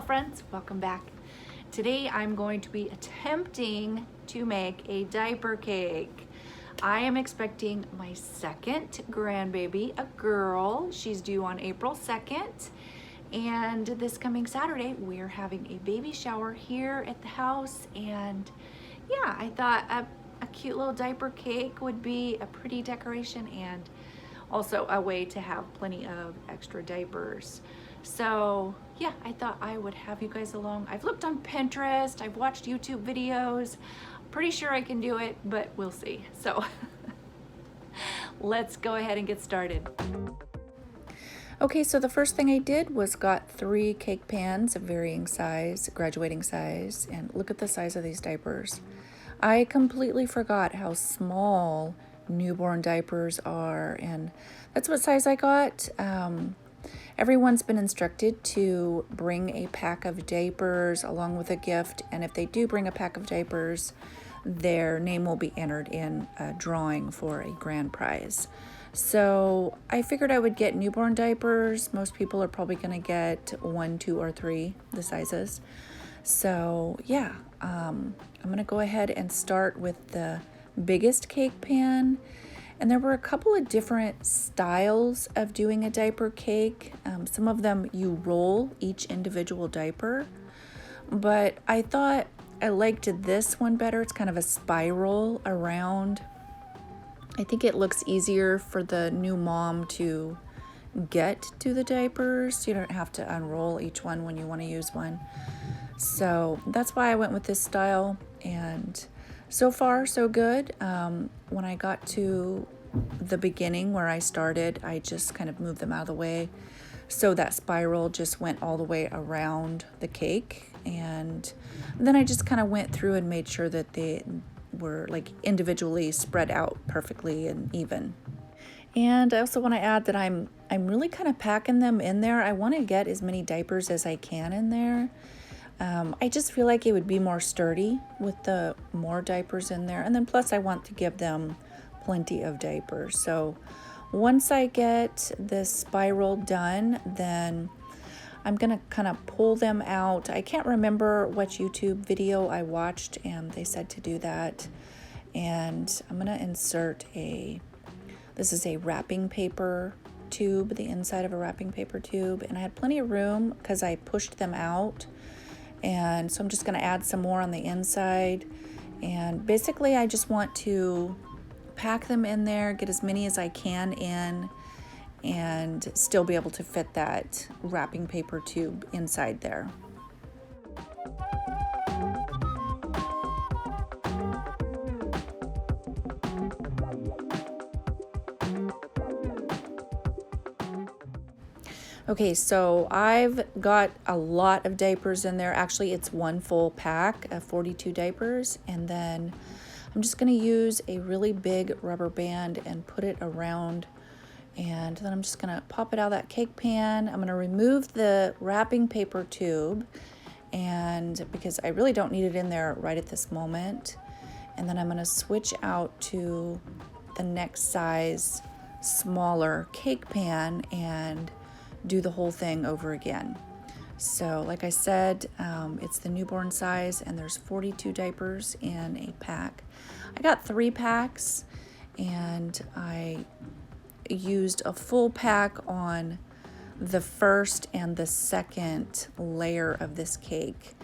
Hello friends, welcome back. Today I'm going to be attempting to make a diaper cake. I am expecting my second grandbaby, a girl. She's due on April 2nd. And this coming Saturday, we're having a baby shower here at the house. And yeah, I thought a cute little diaper cake would be a pretty decoration and also a way to have plenty of extra diapers. So yeah, I thought I would have you guys along. I've looked on Pinterest, I've watched YouTube videos. Pretty sure I can do it, but we'll see. So let's go ahead and get started. Okay, so the first thing I did was got 3 cake pans of varying size, graduating size, and look at the size of these diapers. I completely forgot how small newborn diapers are, and that's what size I got. Everyone's been instructed to bring a pack of diapers along with a gift, and if they do bring a pack of diapers, their name will be entered in a drawing for a grand prize. So I figured I would get newborn diapers. Most people are probably going to get 1, 2, or 3, the sizes. So yeah, I'm going to go ahead and start with the biggest cake pan. And there were a couple of different styles of doing a diaper cake. Some of them you roll each individual diaper, but I thought I liked this one better. It's kind of a spiral around. I think it looks easier for the new mom to get to the diapers. You don't have to unroll each one when you want to use one. So that's why I went with this style, and so far so good. When I got to the beginning where I started, I just kind of moved them out of the way, so that spiral just went all the way around the cake, and then I just kind of went through and made sure that they were like individually spread out perfectly and even. And I also want to add that I'm really kind of packing them in there. I want to get as many diapers as I can in there. I just feel like it would be more sturdy with the more diapers in there. And then plus I want to give them plenty of diapers. So once I get this spiral done, then I'm going to kind of pull them out. I can't remember which YouTube video I watched and they said to do that. And I'm going to insert this is a wrapping paper tube, the inside of a wrapping paper tube. And I had plenty of room because I pushed them out. And so I'm just going to add some more on the inside. And basically I just want to pack them in there, get as many as I can in, and still be able to fit that wrapping paper tube inside there. Okay, so I've got a lot of diapers in there. Actually, it's one full pack of 42 diapers. And then I'm just gonna use a really big rubber band and put it around. And then I'm just gonna pop it out of that cake pan. I'm gonna remove the wrapping paper tube, and because I really don't need it in there right at this moment. And then I'm gonna switch out to the next size, smaller cake pan and do the whole thing over again. So like I said, it's the newborn size and there's 42 diapers in a pack. I got 3 packs and I used a full pack on the first and the second layer of this cake.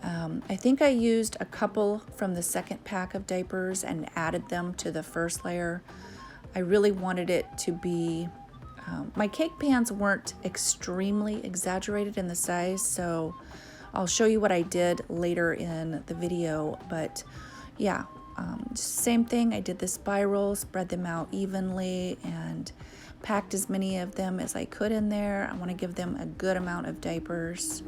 I think I used a couple from the second pack of diapers and added them to the first layer. I really wanted it to be my cake pans weren't extremely exaggerated in the size, so I'll show you what I did later in the video. But yeah, same thing. I did the spiral, spread them out evenly, and packed as many of them as I could in there. I want to give them a good amount of diapers.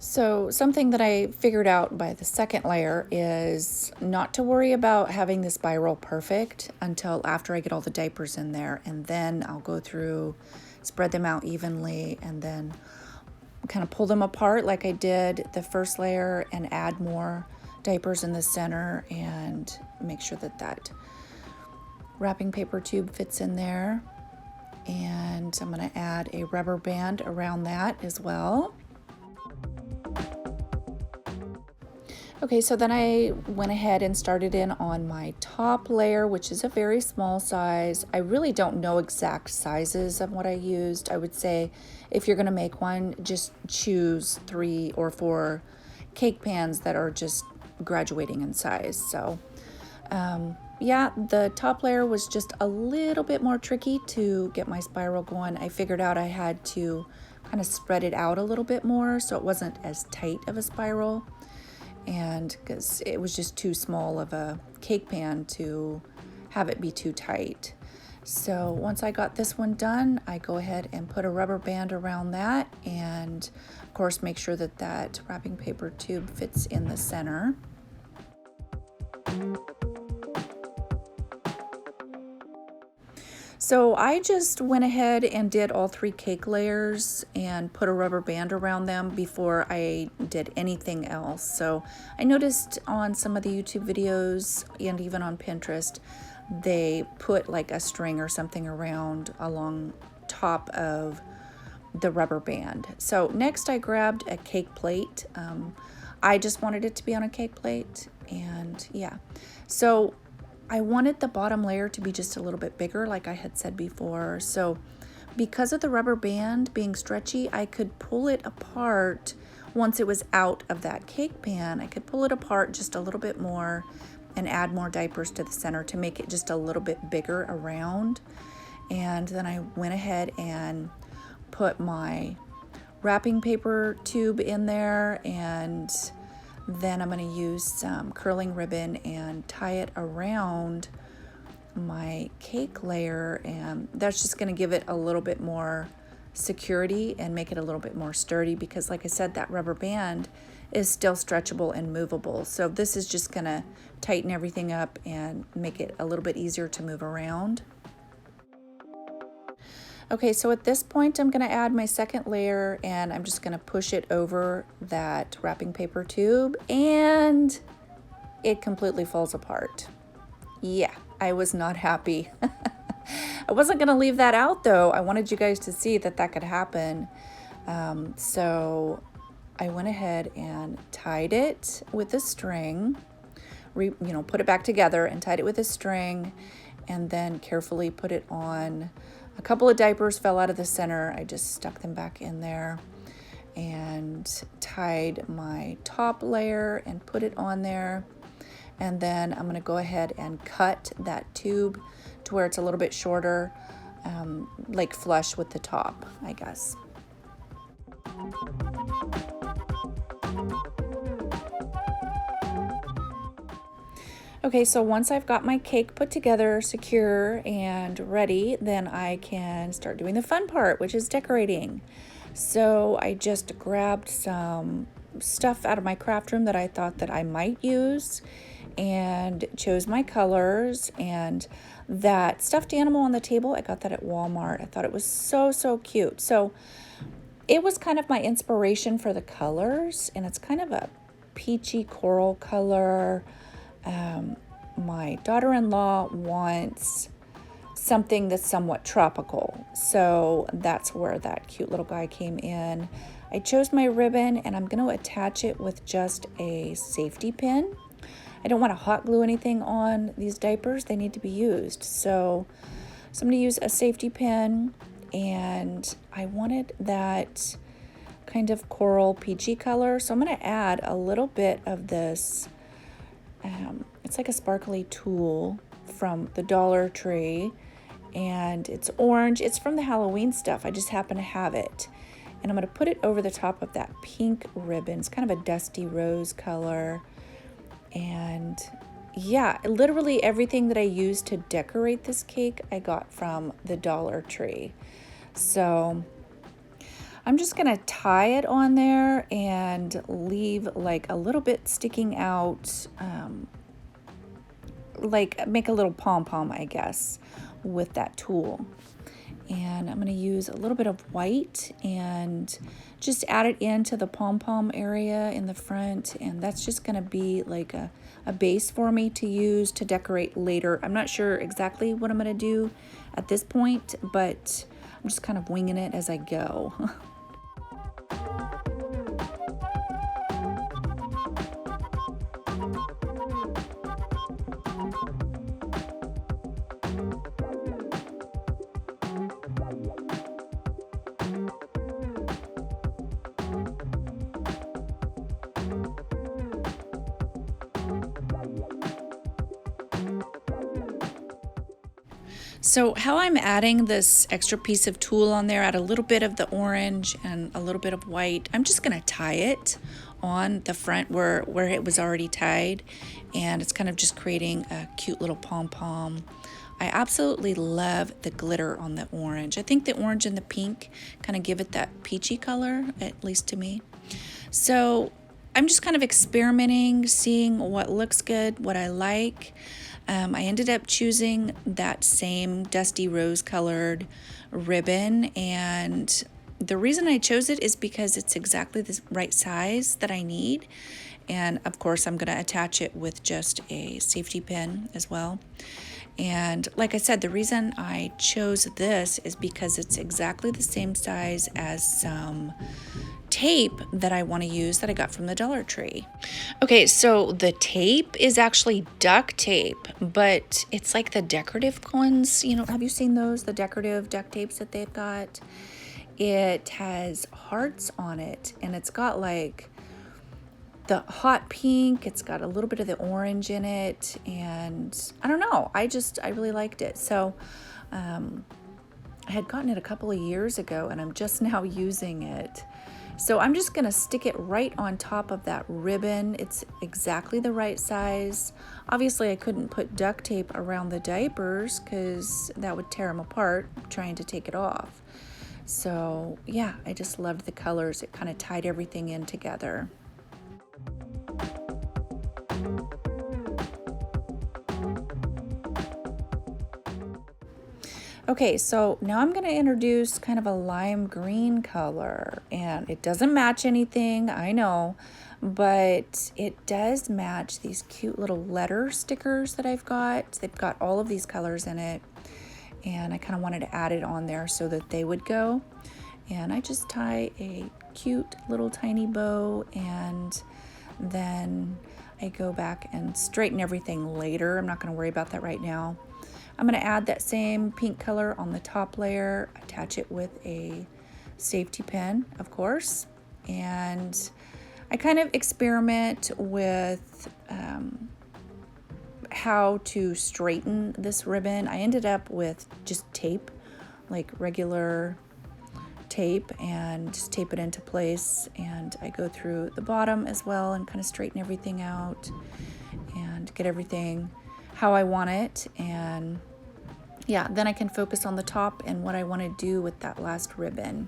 So something that I figured out by the second layer is not to worry about having the spiral perfect until after I get all the diapers in there, and then I'll go through, spread them out evenly, and then kind of pull them apart like I did the first layer and add more diapers in the center and make sure that that wrapping paper tube fits in there. And I'm going to add a rubber band around that as well. Okay, so then I went ahead and started in on my top layer, which is a very small size. I really don't know exact sizes of what I used. I would say if you're gonna make one, just choose 3 or 4 cake pans that are just graduating in size. So yeah, the top layer was just a little bit more tricky to get my spiral going. I figured out I had to kind of spread it out a little bit more so it wasn't as tight of a spiral, and because it was just too small of a cake pan to have it be too tight. So once I got this one done, I go ahead and put a rubber band around that, and of course make sure that that wrapping paper tube fits in the center. So I just went ahead and did all 3 cake layers and put a rubber band around them before I did anything else. So I noticed on some of the YouTube videos and even on Pinterest, they put like a string or something around along top of the rubber band. So next I grabbed a cake plate. I just wanted it to be on a cake plate, and yeah. So I wanted the bottom layer to be just a little bit bigger, like I had said before. So because of the rubber band being stretchy, I could pull it apart once it was out of that cake pan. I could pull it apart just a little bit more and add more diapers to the center to make it just a little bit bigger around. And then I went ahead and put my wrapping paper tube in there, and then I'm going to use some curling ribbon and tie it around my cake layer, and that's just going to give it a little bit more security and make it a little bit more sturdy, because like I said, that rubber band is still stretchable and movable. So this is just going to tighten everything up and make it a little bit easier to move around. Okay, so at this point I'm going to add my second layer, and I'm just going to push it over that wrapping paper tube, and it completely falls apart. Yeah, I was not happy. I wasn't going to leave that out though. I wanted you guys to see that that could happen. So I went ahead and tied it with a string, put it back together and tied it with a string, and then carefully put it on. A couple of diapers fell out of the center. I just stuck them back in there and tied my top layer and put it on there. And then I'm going to go ahead and cut that tube to where it's a little bit shorter, like flush with the top, I guess. Okay, so once I've got my cake put together, secure and ready, then I can start doing the fun part, which is decorating. So I just grabbed some stuff out of my craft room that I thought that I might use and chose my colors. And that stuffed animal on the table, I got that at Walmart. I thought it was so, so cute. So it was kind of my inspiration for the colors, and it's kind of a peachy coral color. My daughter-in-law wants something that's somewhat tropical, so that's where that cute little guy came in. I chose my ribbon, and I'm going to attach it with just a safety pin. I don't want to hot glue anything on these diapers. They need to be used. So I'm going to use a safety pin, and I wanted that kind of coral peachy color. So I'm going to add a little bit of this. It's like a sparkly tulle from the Dollar Tree, and it's orange. It's from the Halloween stuff. I just happen to have it. And I'm going to put it over the top of that pink ribbon. It's kind of a dusty rose color. And yeah, literally everything that I used to decorate this cake I got from the Dollar Tree. So I'm just going to tie it on there and leave like a little bit sticking out, like make a little pom-pom, I guess, with that tulle. And I'm going to use a little bit of white and just add it into the pom-pom area in the front. And that's just going to be like a base for me to use to decorate later. I'm not sure exactly what I'm going to do at this point, but I'm just kind of winging it as I go. So how I'm adding this extra piece of tulle on there, add a little bit of the orange and a little bit of white. I'm just gonna tie it on the front where it was already tied, and it's kind of just creating a cute little pom-pom. I absolutely love the glitter on the orange. I think the orange and the pink kind of give it that peachy color, at least to me. So I'm just kind of experimenting, seeing what looks good, what I like. I ended up choosing that same dusty rose colored ribbon, and the reason I chose it is because it's exactly the right size that I need. And of course, I'm going to attach it with just a safety pin as well. And like I said, the reason I chose this is because it's exactly the same size as some tape that I want to use that I got from the Dollar Tree. Okay, so the tape is actually duct tape, but it's like the decorative ones. You know, have you seen those? The decorative duct tapes that they've got? It has hearts on it, and it's got like the hot pink, it's got a little bit of the orange in it, and I don't know, I really liked it. So I had gotten it a couple of years ago, and I'm just now using it. So I'm just gonna stick it right on top of that ribbon. It's exactly the right size. Obviously I couldn't put duct tape around the diapers because that would tear them apart trying to take it off. So yeah, I just loved the colors. It kind of tied everything in together. Okay, so now I'm going to introduce kind of a lime green color, and it doesn't match anything, I know, but it does match these cute little letter stickers that I've got. They've got all of these colors in it, and I kind of wanted to add it on there so that they would go. And I just tie a cute little tiny bow, and then I go back and straighten everything later. I'm not going to worry about that right now. I'm going to add that same pink color on the top layer, attach it with a safety pin, of course, and I kind of experiment with how to straighten this ribbon. I ended up with just tape, like regular tape, and just tape it into place, and I go through the bottom as well and kind of straighten everything out and get everything how I want it. And yeah, then I can focus on the top and what I want to do with that last ribbon.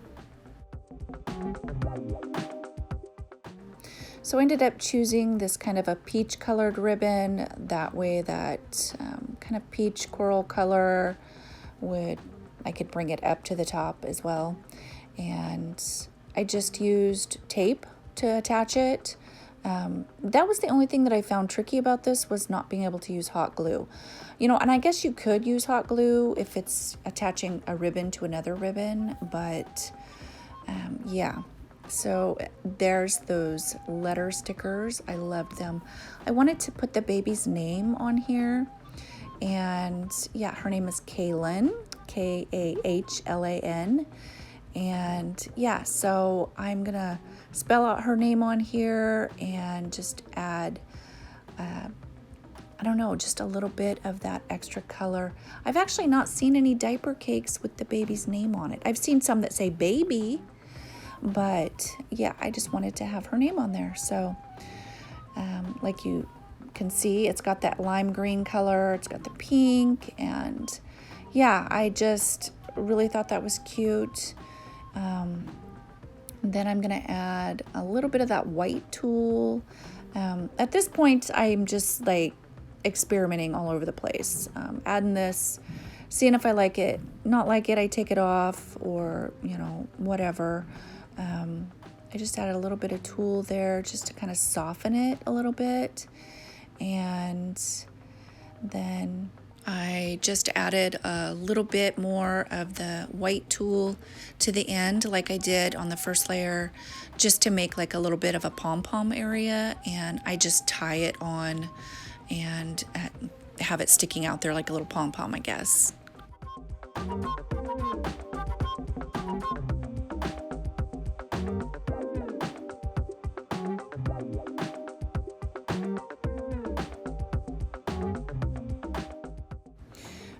So I ended up choosing this kind of a peach colored ribbon, that way that kind of peach coral color I could bring it up to the top as well. And I just used tape to attach it. That was the only thing that I found tricky about this, was not being able to use hot glue. You know, and I guess you could use hot glue if it's attaching a ribbon to another ribbon, but yeah. So there's those letter stickers. I loved them. I wanted to put the baby's name on here, and yeah, her name is Kahlin, Kahlan. And yeah, so I'm gonna spell out her name on here and just add I don't know, just a little bit of that extra color. I've actually not seen any diaper cakes with the baby's name on it. I've seen some that say baby, but yeah, I just wanted to have her name on there. So like you can see, it's got that lime green color, it's got the pink, and yeah, I just really thought that was cute. Then I'm gonna add a little bit of that white tulle. At this point, I'm just like experimenting all over the place, adding this, seeing if I like it. Not like it, I take it off, or you know, whatever. I just added a little bit of tulle there just to kind of soften it a little bit, and then I just added a little bit more of the white tulle to the end like I did on the first layer, just to make like a little bit of a pom-pom area, and I just tie it on and have it sticking out there like a little pom-pom, I guess.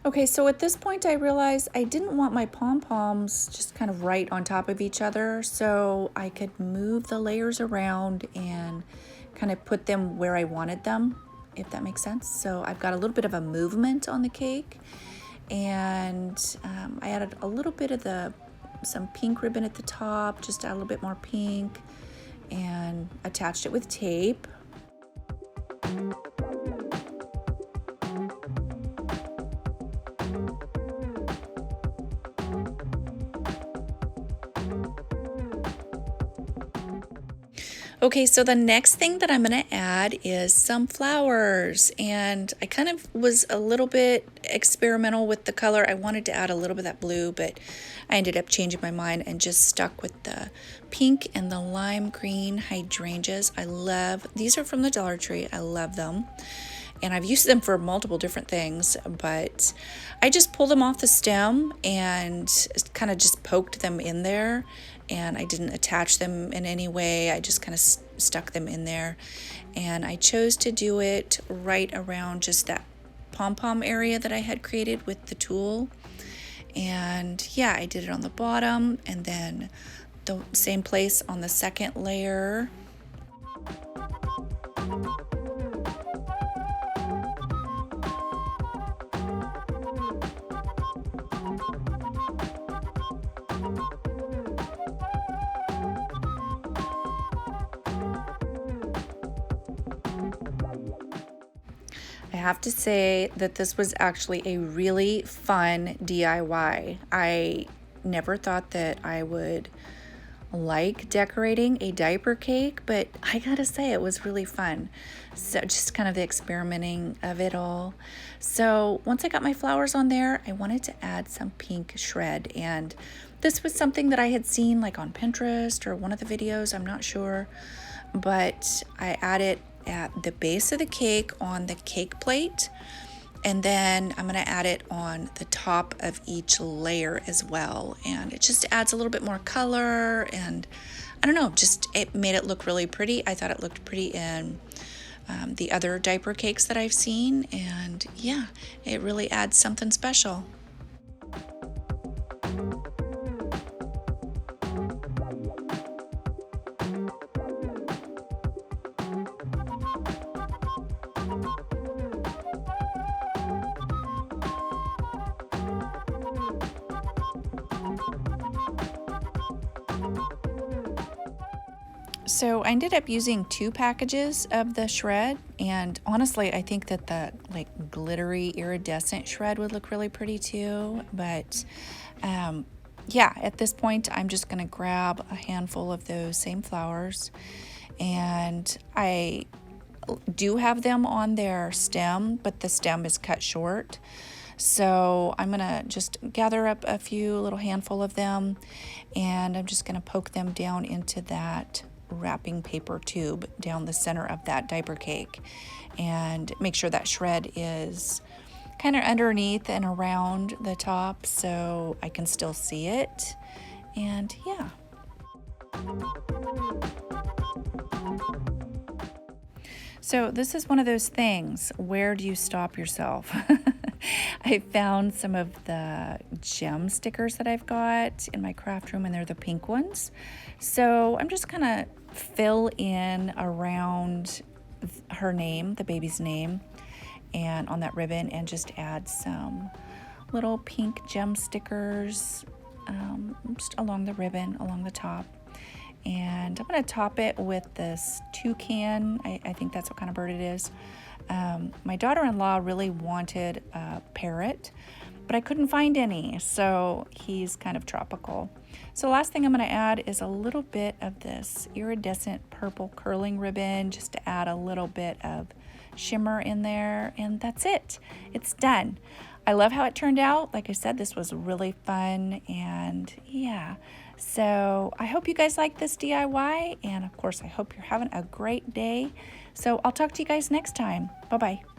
Okay, so at this point I realized I didn't want my pom-poms just kind of right on top of each other, so I could move the layers around and kind of put them where I wanted them, if that makes sense. So I've got a little bit of a movement on the cake, and I added a little bit of some pink ribbon at the top, just add a little bit more pink, and attached it with tape. Okay, so the next thing that I'm going to add is some flowers, and I kind of was a little bit experimental with the color. I wanted to add a little bit of that blue, but I ended up changing my mind and just stuck with the pink and the lime green hydrangeas. These are from the Dollar Tree. I love them. And I've used them for multiple different things, but I just pulled them off the stem and kind of just poked them in there, and I didn't attach them in any way. I just kind of stuck them in there, and I chose to do it right around just that pom-pom area that I had created with the tulle. And yeah, I did it on the bottom, and then the same place on the second layer. I have to say that this was actually a really fun DIY. I never thought that I would like decorating a diaper cake, but I gotta say it was really fun. So just kind of the experimenting of it all. So once I got my flowers on there, I wanted to add some pink shred, and this was something that I had seen like on Pinterest or one of the videos, I'm not sure, but I added at the base of the cake on the cake plate, and then I'm going to add it on the top of each layer as well, and it just adds a little bit more color, and I don't know, just it made it look really pretty. I thought it looked pretty in the other diaper cakes that I've seen, and yeah, it really adds something special. So I ended up using 2 packages of the shred, and honestly I think that the like glittery iridescent shred would look really pretty too, but yeah, at this point I'm just gonna grab a handful of those same flowers, and I do have them on their stem, but the stem is cut short. So I'm gonna just gather up a few little handful of them, and I'm just gonna poke them down into that wrapping paper tube down the center of that diaper cake, and make sure that shred is kind of underneath and around the top so I can still see it. And yeah. So this is one of those things, where do you stop yourself? I found some of the gem stickers that I've got in my craft room, and they're the pink ones. So I'm just gonna fill in around her name, the baby's name, and on that ribbon, and just add some little pink gem stickers just along the ribbon, along the top. And I'm going to top it with this toucan. I think that's what kind of bird it is. My daughter-in-law really wanted a parrot, but I couldn't find any, so he's kind of tropical. So the last thing I'm going to add is a little bit of this iridescent purple curling ribbon, just to add a little bit of shimmer in there, and that's it. It's done. I love how it turned out. Like I said, this was really fun, and yeah. So I hope you guys like this DIY, and of course, I hope you're having a great day. So I'll talk to you guys next time. Bye-bye.